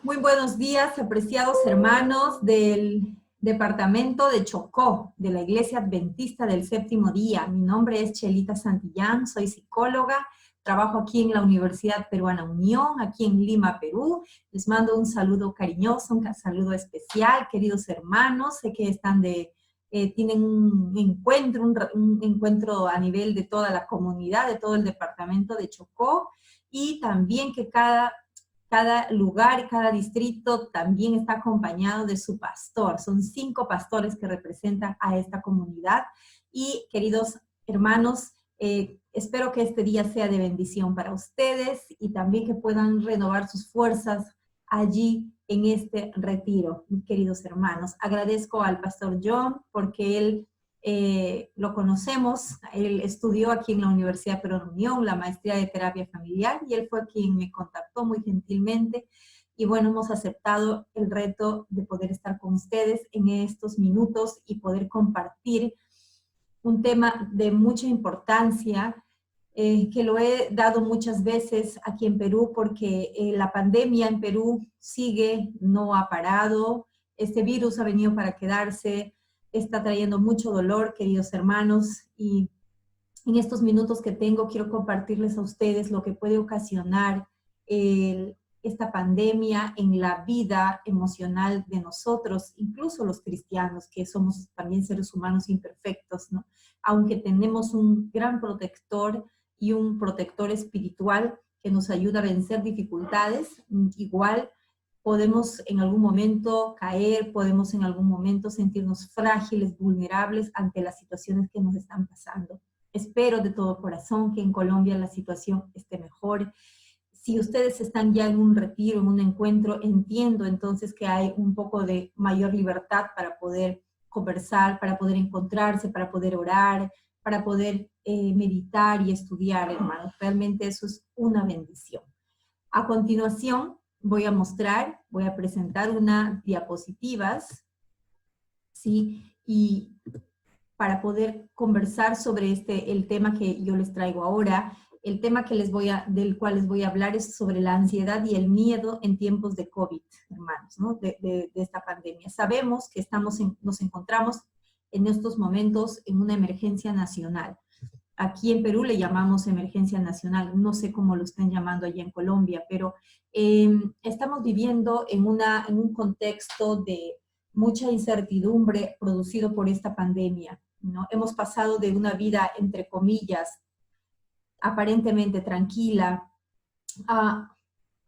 Muy buenos días, apreciados hermanos del departamento de Chocó, de la Iglesia Adventista del Séptimo Día. Mi nombre es Chelita Santillán, soy psicóloga, trabajo aquí en la Universidad Peruana Unión, aquí en Lima, Perú. Les mando un saludo cariñoso, un saludo especial, queridos hermanos. Sé que tienen un encuentro a nivel de toda la comunidad, de todo el departamento de Chocó, y también que cada lugar y cada distrito también está acompañado de su pastor. Son 5 pastores que representan a esta comunidad. Y queridos hermanos, espero que este día sea de bendición para ustedes y también que puedan renovar sus fuerzas allí en este retiro, mis queridos hermanos. Agradezco al pastor John porque él lo conocemos, él estudió aquí en la Universidad Peruana Unión, la maestría de terapia familiar, y él fue quien me contactó muy gentilmente, y bueno, hemos aceptado el reto de poder estar con ustedes en estos minutos y poder compartir un tema de mucha importancia, que lo he dado muchas veces aquí en Perú, porque la pandemia en Perú sigue, no ha parado, este virus ha venido para quedarse, está trayendo mucho dolor, queridos hermanos, y en estos minutos que tengo quiero compartirles a ustedes lo que puede ocasionar esta pandemia en la vida emocional de nosotros, incluso los cristianos, que somos también seres humanos imperfectos, ¿no? Aunque tenemos un gran protector y un protector espiritual que nos ayuda a vencer dificultades, igual podemos en algún momento caer, podemos en algún momento sentirnos frágiles, vulnerables ante las situaciones que nos están pasando. Espero de todo corazón que en Colombia la situación esté mejor. Si ustedes están ya en un retiro, en un encuentro, entiendo entonces que hay un poco de mayor libertad para poder conversar, para poder encontrarse, para poder orar, para poder meditar y estudiar, hermanos. Realmente eso es una bendición. A continuación voy a presentar unas diapositivas, ¿sí? Y para poder conversar sobre el tema que yo les traigo ahora. El tema del cual les voy a hablar es sobre la ansiedad y el miedo en tiempos de COVID, hermanos, ¿no? de esta pandemia. Sabemos que nos encontramos en estos momentos en una emergencia nacional. Aquí en Perú le llamamos emergencia nacional, no sé cómo lo estén llamando allá en Colombia, pero estamos viviendo en un contexto de mucha incertidumbre producido por esta pandemia, ¿no? Hemos pasado de una vida, entre comillas, aparentemente tranquila, a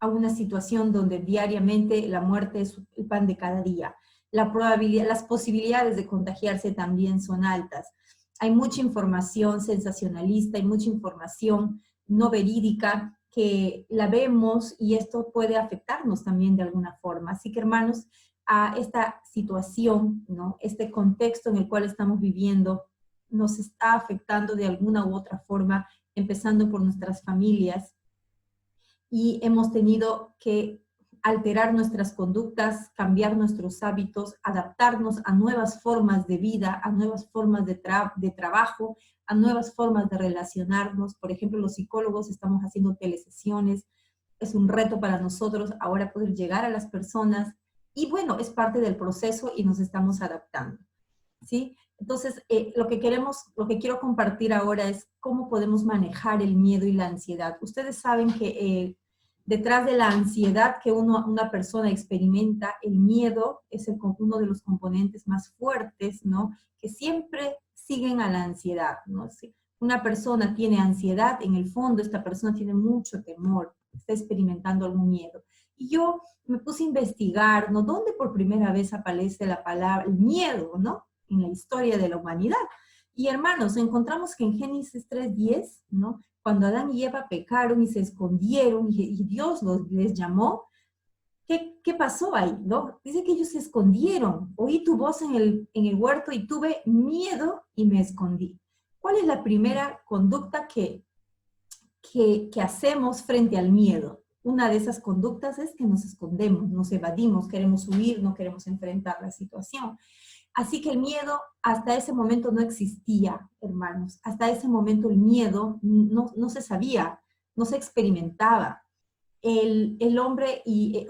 una situación donde diariamente la muerte es el pan de cada día. Las posibilidades de contagiarse también son altas. Hay mucha información sensacionalista, hay mucha información no verídica que la vemos y esto puede afectarnos también de alguna forma. Así que, hermanos, a esta situación, ¿no? Este contexto en el cual estamos viviendo nos está afectando de alguna u otra forma, empezando por nuestras familias, y hemos tenido que alterar nuestras conductas, cambiar nuestros hábitos, adaptarnos a nuevas formas de vida, a nuevas formas de trabajo, a nuevas formas de relacionarnos. Por ejemplo, los psicólogos estamos haciendo telesesiones, es un reto para nosotros ahora poder llegar a las personas, y bueno, es parte del proceso y nos estamos adaptando, ¿sí? Entonces, lo que quiero compartir ahora es cómo podemos manejar el miedo y la ansiedad. Ustedes saben que detrás de la ansiedad que una persona experimenta, el miedo es uno de los componentes más fuertes, ¿no? Que siempre siguen a la ansiedad, ¿no? Si una persona tiene ansiedad, en el fondo esta persona tiene mucho temor, está experimentando algún miedo. Y yo me puse a investigar, ¿no? ¿Dónde por primera vez aparece la palabra, el miedo, ¿no? En la historia de la humanidad. Y hermanos, encontramos que en Génesis 3:10, ¿no? Cuando Adán y Eva pecaron y se escondieron y Dios les llamó, ¿qué pasó ahí, no? Dice que ellos se escondieron. Oí tu voz en el huerto y tuve miedo y me escondí. ¿Cuál es la primera conducta que hacemos frente al miedo? Una de esas conductas es que nos escondemos, nos evadimos, queremos huir, no queremos enfrentar la situación. Así que el miedo hasta ese momento no existía, hermanos. Hasta ese momento el miedo no se sabía, no se experimentaba. el hombre y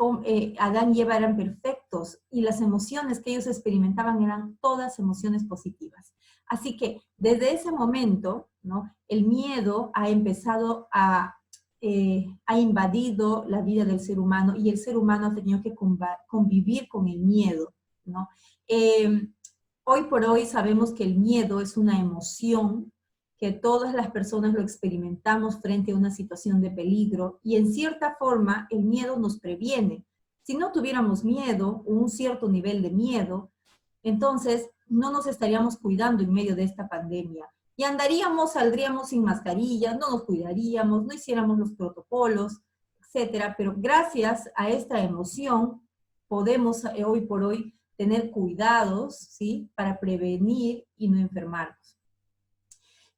Adán y Eva eran perfectos y las emociones que ellos experimentaban eran todas emociones positivas. Así que desde ese momento, ¿no? El miedo ha empezado ha invadido la vida del ser humano y el ser humano ha tenido que convivir con el miedo, ¿no? Hoy por hoy sabemos que el miedo es una emoción que todas las personas lo experimentamos frente a una situación de peligro y en cierta forma el miedo nos previene. Si no tuviéramos miedo o un cierto nivel de miedo, entonces no nos estaríamos cuidando en medio de esta pandemia. Y andaríamos, saldríamos sin mascarillas, no nos cuidaríamos, no hiciéramos los protocolos, etcétera. Pero gracias a esta emoción podemos hoy por hoy tener cuidados, ¿sí? Para prevenir y no enfermarnos.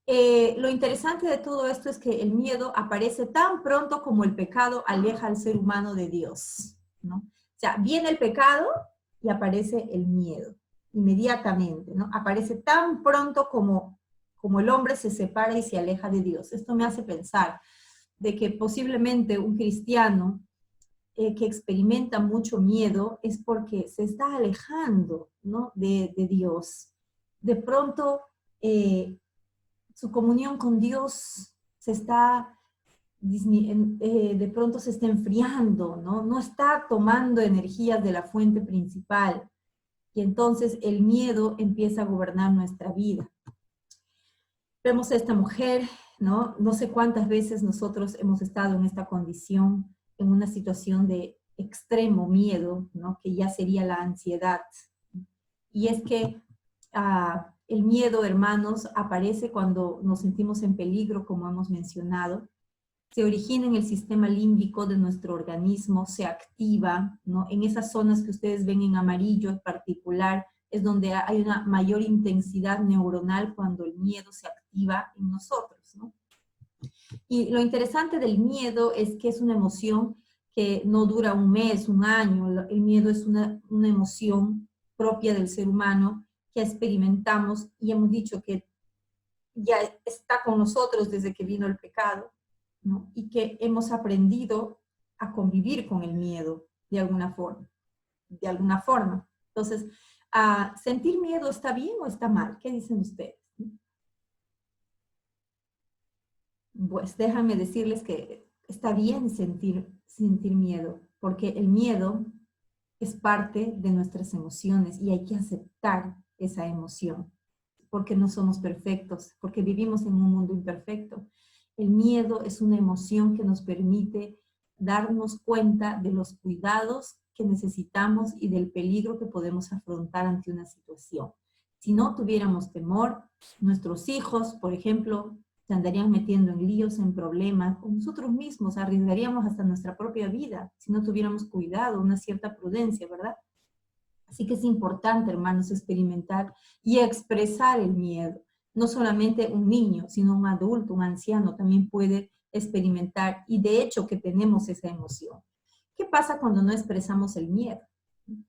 Lo interesante de todo esto es que el miedo aparece tan pronto como el pecado aleja al ser humano de Dios, ¿no? O sea, viene el pecado y aparece el miedo, inmediatamente, ¿no? Aparece tan pronto como el hombre se separa y se aleja de Dios. Esto me hace pensar de que posiblemente un cristiano que experimenta mucho miedo es porque se está alejando, ¿no? de Dios. De pronto, su comunión con Dios se está, de pronto se está enfriando, ¿no? No está tomando energías de la fuente principal. Y entonces el miedo empieza a gobernar nuestra vida. Vemos a esta mujer, ¿no? No sé cuántas veces nosotros hemos estado en esta condición, en una situación de extremo miedo, ¿no? Que ya sería la ansiedad. Y es que el miedo, hermanos, aparece cuando nos sentimos en peligro, como hemos mencionado. Se origina en el sistema límbico de nuestro organismo, se activa, ¿no? En esas zonas que ustedes ven en amarillo en particular, es donde hay una mayor intensidad neuronal cuando el miedo se activa en nosotros, ¿no? Y lo interesante del miedo es que es una emoción que no dura un mes, un año. El miedo es una emoción propia del ser humano que experimentamos y hemos dicho que ya está con nosotros desde que vino el pecado, ¿no? Y que hemos aprendido a convivir con el miedo de alguna forma. De alguna forma. Entonces, ¿sentir miedo está bien o está mal? ¿Qué dicen ustedes? Pues déjame decirles que está bien sentir miedo, porque el miedo es parte de nuestras emociones y hay que aceptar esa emoción, porque no somos perfectos, porque vivimos en un mundo imperfecto. El miedo es una emoción que nos permite darnos cuenta de los cuidados que necesitamos y del peligro que podemos afrontar ante una situación. Si no tuviéramos temor, nuestros hijos, por ejemplo, se andarían metiendo en líos, en problemas, o nosotros mismos arriesgaríamos hasta nuestra propia vida si no tuviéramos cuidado, una cierta prudencia, ¿verdad? Así que es importante, hermanos, experimentar y expresar el miedo. No solamente un niño, sino un adulto, un anciano también puede experimentar y de hecho que tenemos esa emoción. ¿Qué pasa cuando no expresamos el miedo?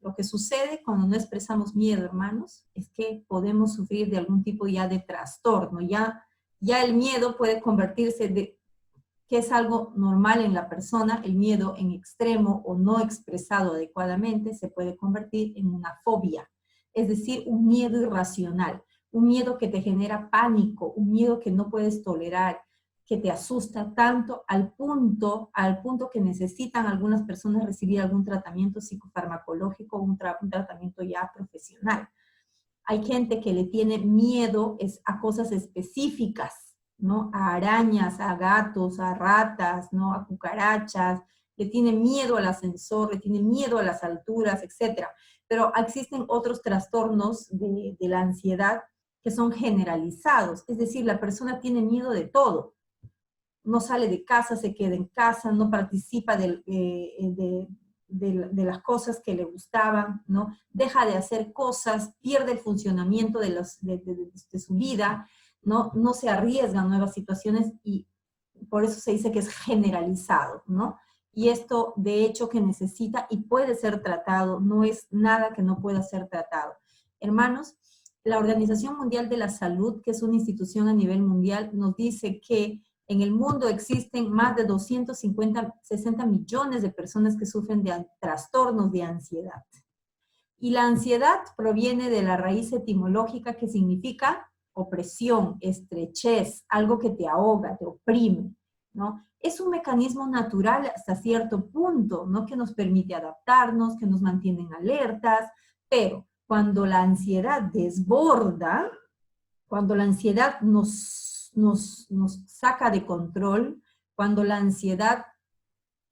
Lo que sucede cuando no expresamos miedo, hermanos, es que podemos sufrir de algún tipo ya de trastorno. Ya el miedo puede convertirse que es algo normal en la persona, el miedo en extremo o no expresado adecuadamente se puede convertir en una fobia, es decir, un miedo irracional, un miedo que te genera pánico, un miedo que no puedes tolerar, que te asusta tanto al punto que necesitan algunas personas recibir algún tratamiento psicofarmacológico, un tratamiento ya profesional. Hay gente que le tiene miedo a cosas específicas, ¿no? A arañas, a gatos, a ratas, ¿no? A cucarachas, le tiene miedo al ascensor, le tiene miedo a las alturas, etc. Pero existen otros trastornos de la ansiedad que son generalizados, es decir, la persona tiene miedo de todo. No sale de casa, se queda en casa, no participa de las cosas que le gustaban, ¿no? Deja de hacer cosas, pierde el funcionamiento de su vida, ¿no? No se arriesga a nuevas situaciones y por eso se dice que es generalizado, ¿no? Y esto, de hecho, que necesita y puede ser tratado, no es nada que no pueda ser tratado. Hermanos, la Organización Mundial de la Salud, que es una institución a nivel mundial, nos dice que En el mundo existen más de 60 millones de personas que sufren de trastornos de ansiedad. Y la ansiedad proviene de la raíz etimológica que significa opresión, estrechez, algo que te ahoga, te oprime, ¿no? Es un mecanismo natural hasta cierto punto, ¿no? Que nos permite adaptarnos, que nos mantienen alertas, pero cuando la ansiedad desborda, cuando la ansiedad nos saca de control, cuando la ansiedad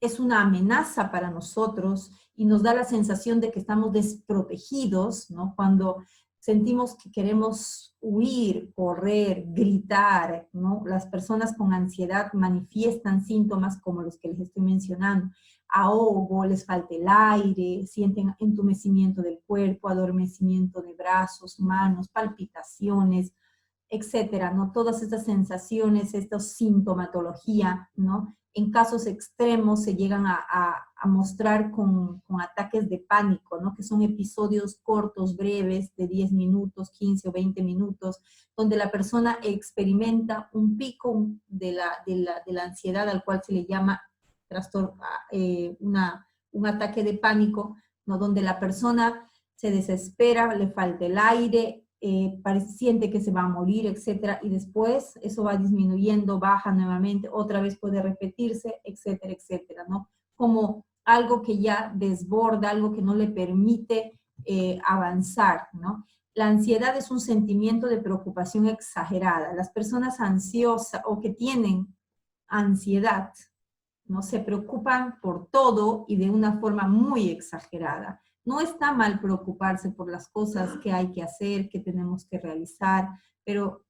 es una amenaza para nosotros y nos da la sensación de que estamos desprotegidos, ¿no? Cuando sentimos que queremos huir, correr, gritar, ¿no? Las personas con ansiedad manifiestan síntomas como los que les estoy mencionando: ahogo, les falta el aire, sienten entumecimiento del cuerpo, adormecimiento de brazos, manos, palpitaciones, etcétera, ¿no? Todas estas sensaciones, esta sintomatología, ¿no? En casos extremos se llegan a mostrar con ataques de pánico, ¿no? Que son episodios cortos, breves, de 10 minutos, 15 o 20 minutos, donde la persona experimenta un pico de la ansiedad, al cual se le llama un ataque de pánico, ¿no? Donde la persona se desespera, le falta el aire, siente que se va a morir, etcétera, y después eso va disminuyendo, baja nuevamente, otra vez puede repetirse, etcétera, etcétera, ¿no? Como algo que ya desborda, algo que no le permite avanzar, ¿no? La ansiedad es un sentimiento de preocupación exagerada. Las personas ansiosas o que tienen ansiedad, ¿no? Se preocupan por todo y de una forma muy exagerada. No está mal preocuparse por las cosas que hay que hacer, que tenemos que realizar, pero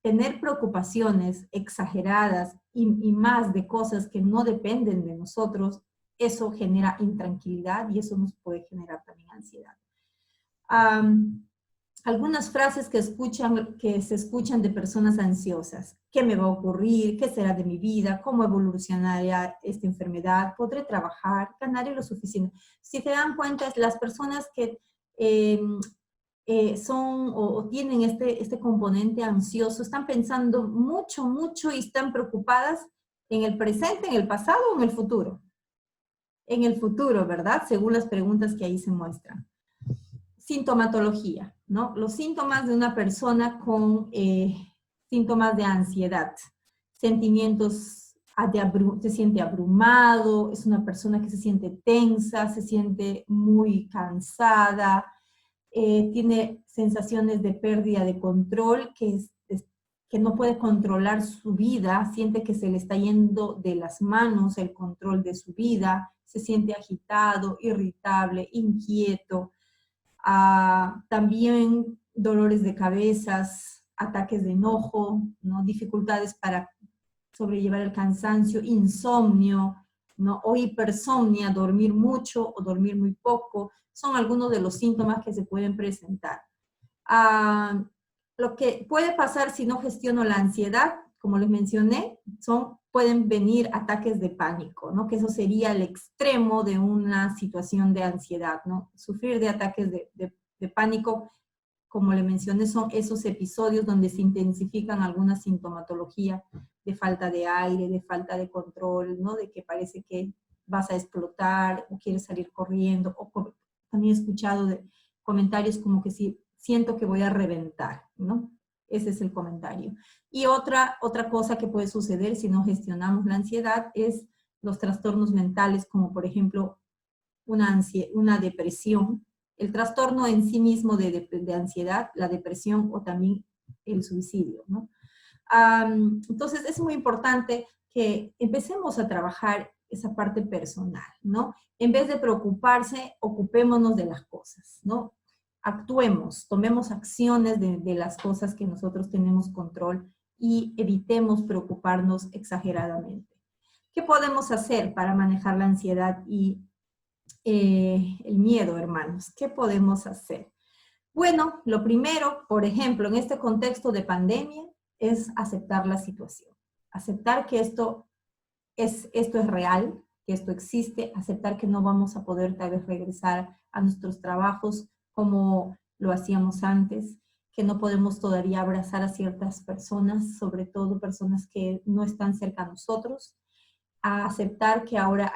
tener preocupaciones exageradas y más de cosas que no dependen de nosotros, eso genera intranquilidad y eso nos puede generar también ansiedad. Algunas frases que se escuchan de personas ansiosas: ¿qué me va a ocurrir? ¿Qué será de mi vida? ¿Cómo evolucionará esta enfermedad? ¿Podré trabajar? ¿Ganaré lo suficiente? Si te dan cuenta, las personas que son o tienen este componente ansioso están pensando mucho, mucho y están preocupadas en el presente, en el pasado o en el futuro. En el futuro, ¿verdad? Según las preguntas que ahí se muestran. Sintomatología, ¿no? Los síntomas de una persona con síntomas de ansiedad, sentimientos, se siente abrumado, es una persona que se siente tensa, se siente muy cansada, tiene sensaciones de pérdida de control, que no puede controlar su vida, siente que se le está yendo de las manos el control de su vida, se siente agitado, irritable, inquieto. También dolores de cabezas, ataques de enojo, ¿no? Dificultades para sobrellevar el cansancio, insomnio, ¿no? O hipersomnia, dormir mucho o dormir muy poco, son algunos de los síntomas que se pueden presentar. Lo que puede pasar si no gestiono la ansiedad, como les mencioné, pueden venir ataques de pánico, ¿no? Que eso sería el extremo de una situación de ansiedad, ¿no? Sufrir de ataques de pánico, como le mencioné, son esos episodios donde se intensifican alguna sintomatología de falta de aire, de falta de control, ¿no? De que parece que vas a explotar o quieres salir corriendo. O también he escuchado de comentarios como que si siento que voy a reventar, ¿no? Ese es el comentario. Y otra cosa que puede suceder si no gestionamos la ansiedad es los trastornos mentales, como por ejemplo una depresión, el trastorno en sí mismo de ansiedad, la depresión o también el suicidio, ¿no? Entonces es muy importante que empecemos a trabajar esa parte personal, ¿no? En vez de preocuparse, ocupémonos de las cosas, ¿no? Actuemos, tomemos acciones de las cosas que nosotros tenemos control y evitemos preocuparnos exageradamente. ¿Qué podemos hacer para manejar la ansiedad y el miedo, hermanos? ¿Qué podemos hacer? Bueno, lo primero, por ejemplo, en este contexto de pandemia, es aceptar la situación. Aceptar que esto es real, que esto existe, aceptar que no vamos a poder tal vez regresar a nuestros trabajos como lo hacíamos antes. que no podemos todavía abrazar a ciertas personas, sobre todo personas que no están cerca a nosotros, a aceptar que ahora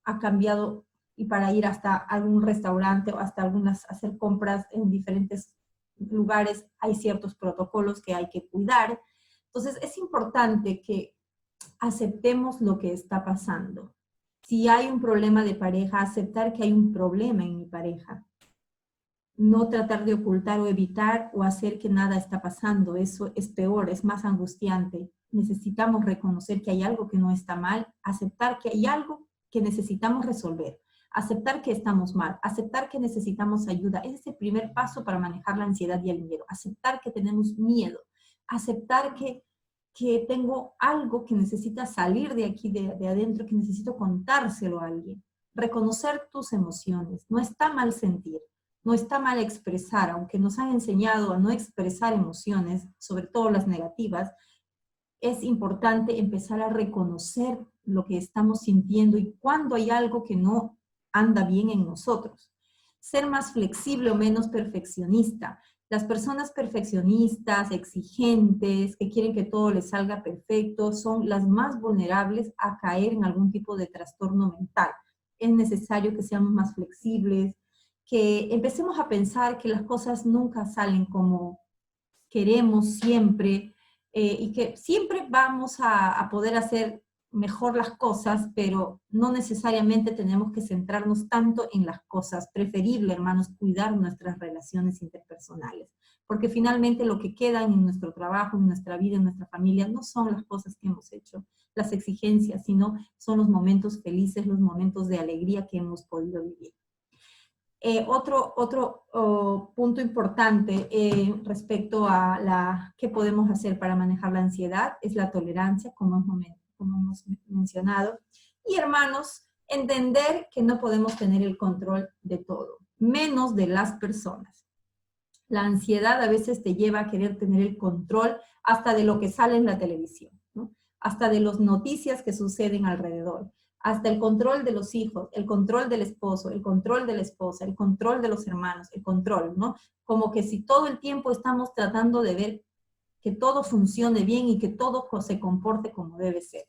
ha cambiado y para ir hasta algún restaurante o hasta hacer compras en diferentes lugares hay ciertos protocolos que hay que cuidar. Entonces es importante que aceptemos lo que está pasando. Si hay un problema de pareja, aceptar que hay un problema en mi pareja. No tratar de ocultar o evitar o hacer que nada está pasando. Eso es peor, es más angustiante. Necesitamos reconocer que hay algo que no está mal, aceptar que hay algo que necesitamos resolver, aceptar que estamos mal, aceptar que necesitamos ayuda. Ese es el primer paso para manejar la ansiedad y el miedo. Aceptar que tenemos miedo, aceptar que tengo algo que necesita salir de aquí, de adentro, que necesito contárselo a alguien. Reconocer tus emociones. No está mal sentir. No está mal expresar, aunque nos han enseñado a no expresar emociones, sobre todo las negativas, es importante empezar a reconocer lo que estamos sintiendo y cuando hay algo que no anda bien en nosotros. Ser más flexible o menos perfeccionista. Las personas perfeccionistas, exigentes, que quieren que todo les salga perfecto, son las más vulnerables a caer en algún tipo de trastorno mental. Es necesario que seamos más flexibles, que empecemos a pensar que las cosas nunca salen como queremos siempre, y que siempre vamos a poder hacer mejor las cosas, pero no necesariamente tenemos que centrarnos tanto en las cosas. Preferible, hermanos, cuidar nuestras relaciones interpersonales, porque finalmente lo que queda en nuestro trabajo, en nuestra vida, en nuestra familia, no son las cosas que hemos hecho, las exigencias, sino son los momentos felices, los momentos de alegría que hemos podido vivir. Otro punto importante respecto a qué podemos hacer para manejar la ansiedad es la tolerancia, como hemos mencionado. Y hermanos, entender que no podemos tener el control de todo, menos de las personas. La ansiedad a veces te lleva a querer tener el control hasta de lo que sale en la televisión, ¿no? Hasta de las noticias que suceden alrededor, hasta el control de los hijos, el control del esposo, el control de la esposa, el control de los hermanos, el control, ¿no? Como que si todo el tiempo estamos tratando de ver que todo funcione bien y que todo se comporte como debe ser.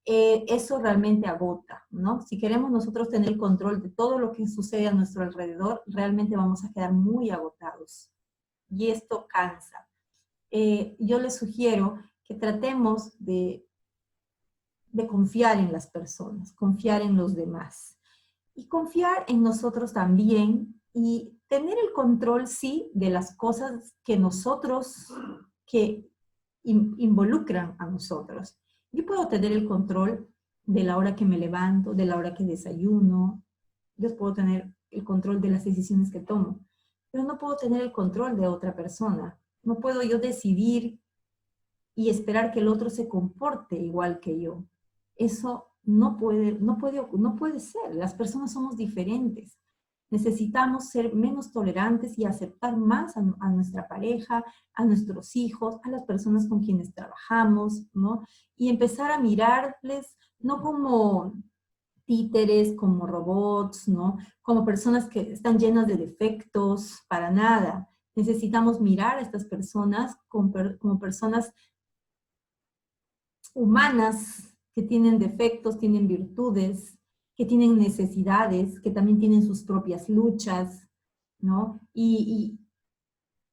Eso realmente agota, ¿no? Si queremos nosotros tener el control de todo lo que sucede a nuestro alrededor, realmente vamos a quedar muy agotados. Y esto cansa. Yo les sugiero que tratemos de confiar en las personas, confiar en los demás y confiar en nosotros también y tener el control, sí, de las cosas que que involucran a nosotros. Yo puedo tener el control de la hora que me levanto, de la hora que desayuno, yo puedo tener el control de las decisiones que tomo, pero no puedo tener el control de otra persona. No puedo yo decidir y esperar que el otro se comporte igual que yo. Eso no puede ser. Las personas somos diferentes. Necesitamos ser menos tolerantes y aceptar más a nuestra pareja, a nuestros hijos, a las personas con quienes trabajamos, ¿no? Y empezar a mirarles no como títeres, como robots, ¿no? Como personas que están llenas de defectos, para nada. Necesitamos mirar a estas personas como personas humanas que tienen defectos, tienen virtudes, que tienen necesidades, que también tienen sus propias luchas, ¿no? Y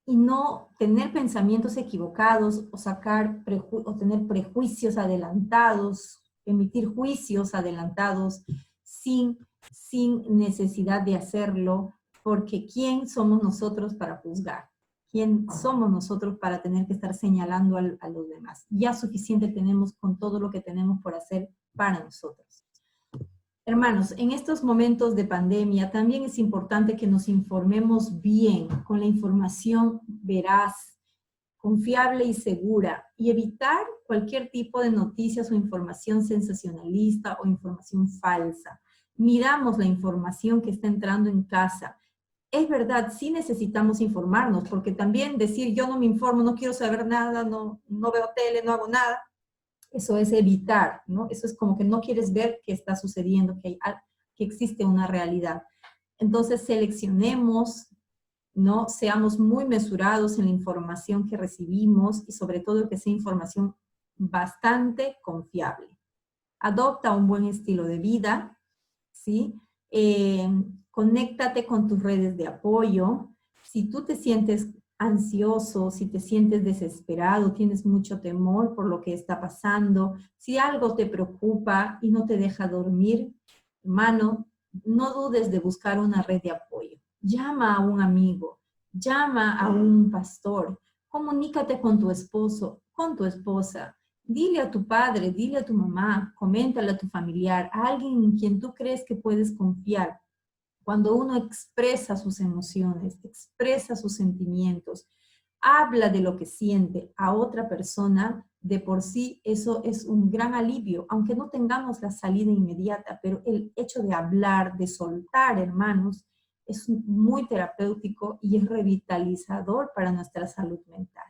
no tener pensamientos equivocados o tener prejuicios adelantados, emitir juicios adelantados sin necesidad de hacerlo, porque ¿quién somos nosotros para juzgar? ¿Quién somos nosotros para tener que estar señalando a los demás? Ya suficiente tenemos con todo lo que tenemos por hacer para nosotros. Hermanos, en estos momentos de pandemia también es importante que nos informemos bien, con la información veraz, confiable y segura, y evitar cualquier tipo de noticias o información sensacionalista o información falsa. Miramos la información que está entrando en casa. Es verdad, sí necesitamos informarnos, porque también decir yo no me informo, no quiero saber nada, no veo tele, no hago nada, eso es evitar, ¿no? Eso es como que no quieres ver qué está sucediendo, que existe una realidad. Entonces seleccionemos ¿no? Seamos muy mesurados en la información que recibimos y sobre todo que sea información bastante confiable. Adopta un buen estilo de vida, ¿sí? Conéctate con tus redes de apoyo. Si tú te sientes ansioso, si te sientes desesperado, tienes mucho temor por lo que está pasando, si algo te preocupa y no te deja dormir, hermano, no dudes de buscar una red de apoyo. Llama a un amigo, llama a un pastor, comunícate con tu esposo, con tu esposa. Dile a tu padre, dile a tu mamá, coméntale a tu familiar, a alguien en quien tú crees que puedes confiar. Cuando uno expresa sus emociones, expresa sus sentimientos, habla de lo que siente a otra persona, de por sí eso es un gran alivio, aunque no tengamos la salida inmediata, pero el hecho de hablar, de soltar, hermanos, es muy terapéutico y es revitalizador para nuestra salud mental.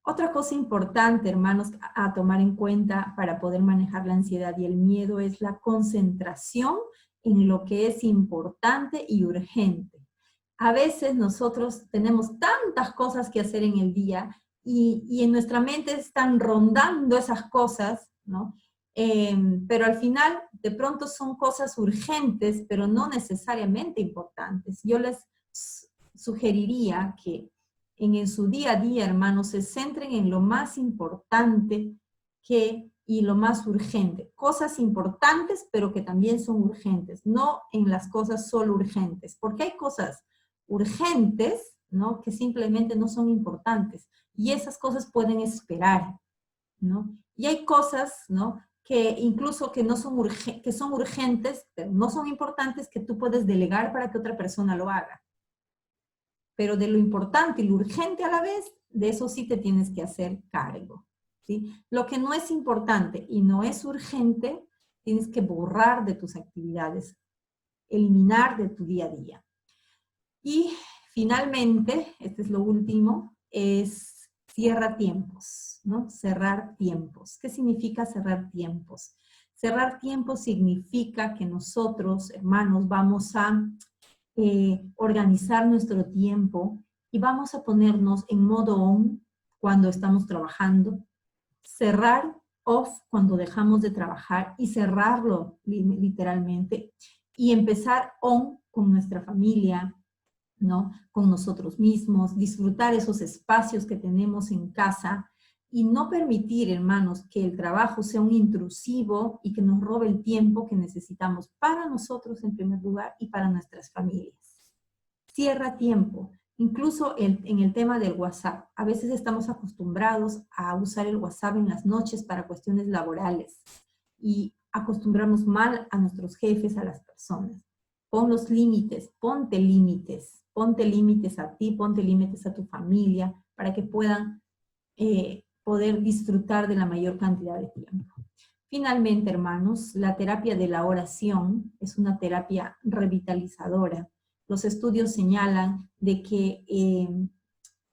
Otra cosa importante, hermanos, a tomar en cuenta para poder manejar la ansiedad y el miedo es la concentración en lo que es importante y urgente. A veces nosotros tenemos tantas cosas que hacer en el día y en nuestra mente están rondando esas cosas, ¿no? Pero al final, de pronto son cosas urgentes, pero no necesariamente importantes. Yo les sugeriría que en su día a día, hermanos, se centren en lo más importante y lo más urgente. Cosas importantes, pero que también son urgentes, no en las cosas solo urgentes, porque hay cosas urgentes, ¿no? Que simplemente no son importantes, y esas cosas pueden esperar, ¿no? Y hay cosas, ¿no? Que incluso que no son que son urgentes, pero no son importantes, que tú puedes delegar para que otra persona lo haga. Pero de lo importante y lo urgente a la vez, de eso sí te tienes que hacer cargo, ¿sí? Lo que no es importante y no es urgente, tienes que borrar de tus actividades, eliminar de tu día a día. Y finalmente, este es lo último, es cierra tiempos, ¿no? Cerrar tiempos. ¿Qué significa cerrar tiempos? Cerrar tiempos significa que nosotros, hermanos, vamos a organizar nuestro tiempo y vamos a ponernos en modo on cuando estamos trabajando, cerrar off cuando dejamos de trabajar y cerrarlo literalmente y empezar on con nuestra familia, ¿no? Con nosotros mismos, disfrutar esos espacios que tenemos en casa y no permitir, hermanos, que el trabajo sea un intrusivo y que nos robe el tiempo que necesitamos para nosotros en primer lugar y para nuestras familias. Cierra tiempo, incluso en el tema del WhatsApp. A veces estamos acostumbrados a usar el WhatsApp en las noches para cuestiones laborales y acostumbramos mal a nuestros jefes, a las personas. Pon los límites, ponte límites a ti, ponte límites a tu familia para que puedan poder disfrutar de la mayor cantidad de tiempo. Finalmente, hermanos, la terapia de la oración es una terapia revitalizadora. Los estudios señalan de que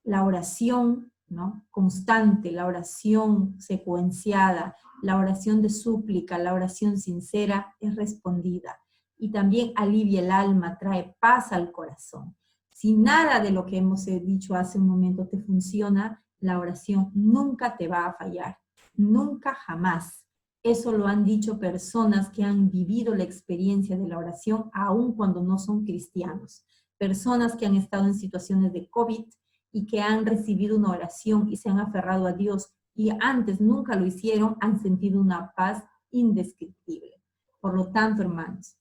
la oración, ¿no? Constante, la oración secuenciada, la oración de súplica, la oración sincera es respondida. Y también alivia el alma, trae paz al corazón. Si nada de lo que hemos dicho hace un momento te funciona, la oración nunca te va a fallar, nunca jamás. Eso lo han dicho personas que han vivido la experiencia de la oración aun cuando no son cristianos. Personas que han estado en situaciones de COVID y que han recibido una oración y se han aferrado a Dios y antes nunca lo hicieron, han sentido una paz indescriptible. Por lo tanto, hermanos,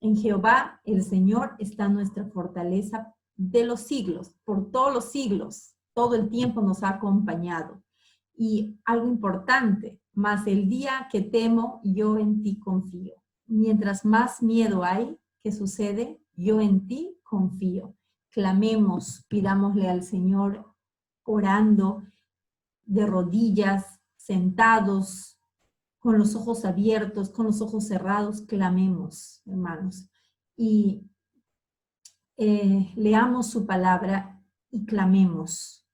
en Jehová el Señor está nuestra fortaleza de los siglos, por todos los siglos, todo el tiempo nos ha acompañado. Y algo importante, mas el día que temo, yo en ti confío. Mientras más miedo hay, ¿qué sucede? Yo en ti confío. Clamemos, pidámosle al Señor, orando, de rodillas, sentados, con los ojos abiertos, con los ojos cerrados, clamemos, hermanos. Y leamos su palabra y clamemos.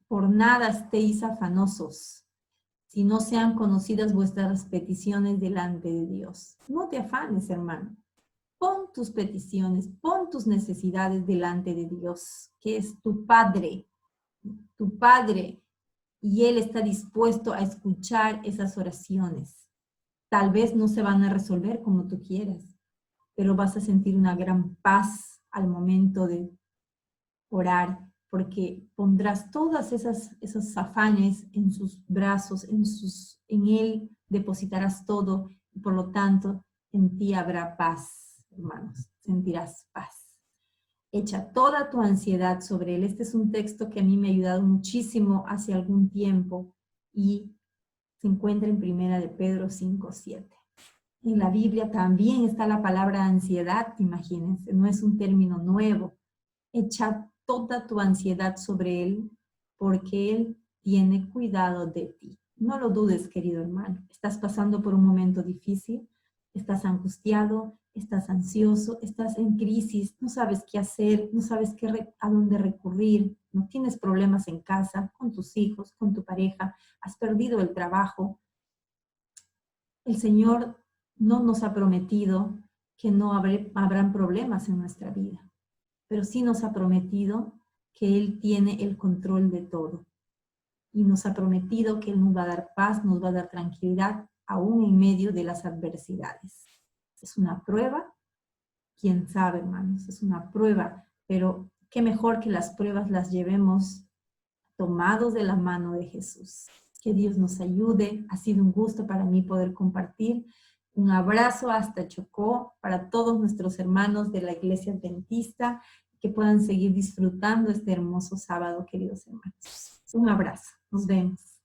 Por nada estéis afanosos, si no sean conocidas vuestras peticiones delante de Dios. No te afanes, hermano. Pon tus peticiones, pon tus necesidades delante de Dios, que es tu Padre, y Él está dispuesto a escuchar esas oraciones. Tal vez no se van a resolver como tú quieras, pero vas a sentir una gran paz al momento de orar, porque pondrás todas esos afanes en sus brazos, en Él depositarás todo, y por lo tanto en ti habrá paz, hermanos, sentirás paz. Echa toda tu ansiedad sobre Él. Este es un texto que a mí me ha ayudado muchísimo hace algún tiempo y se encuentra en Primera de Pedro 5:7. En la Biblia también está la palabra ansiedad, imagínense, no es un término nuevo. Echa toda tu ansiedad sobre Él, porque Él tiene cuidado de ti. No lo dudes, querido hermano. Estás pasando por un momento difícil, estás angustiado, estás ansioso, estás en crisis, no sabes qué hacer, no sabes a dónde recurrir, no tienes problemas en casa, con tus hijos, con tu pareja, has perdido el trabajo. El Señor no nos ha prometido que no habrán problemas en nuestra vida, pero sí nos ha prometido que Él tiene el control de todo. Y nos ha prometido que Él nos va a dar paz, nos va a dar tranquilidad, aún en medio de las adversidades. Es una prueba, quién sabe, hermanos, es una prueba, pero qué mejor que las pruebas las llevemos tomados de la mano de Jesús. Que Dios nos ayude. Ha sido un gusto para mí poder compartir. Un abrazo hasta Chocó para todos nuestros hermanos de la Iglesia Adventista, que puedan seguir disfrutando este hermoso sábado, queridos hermanos. Un abrazo. Nos vemos.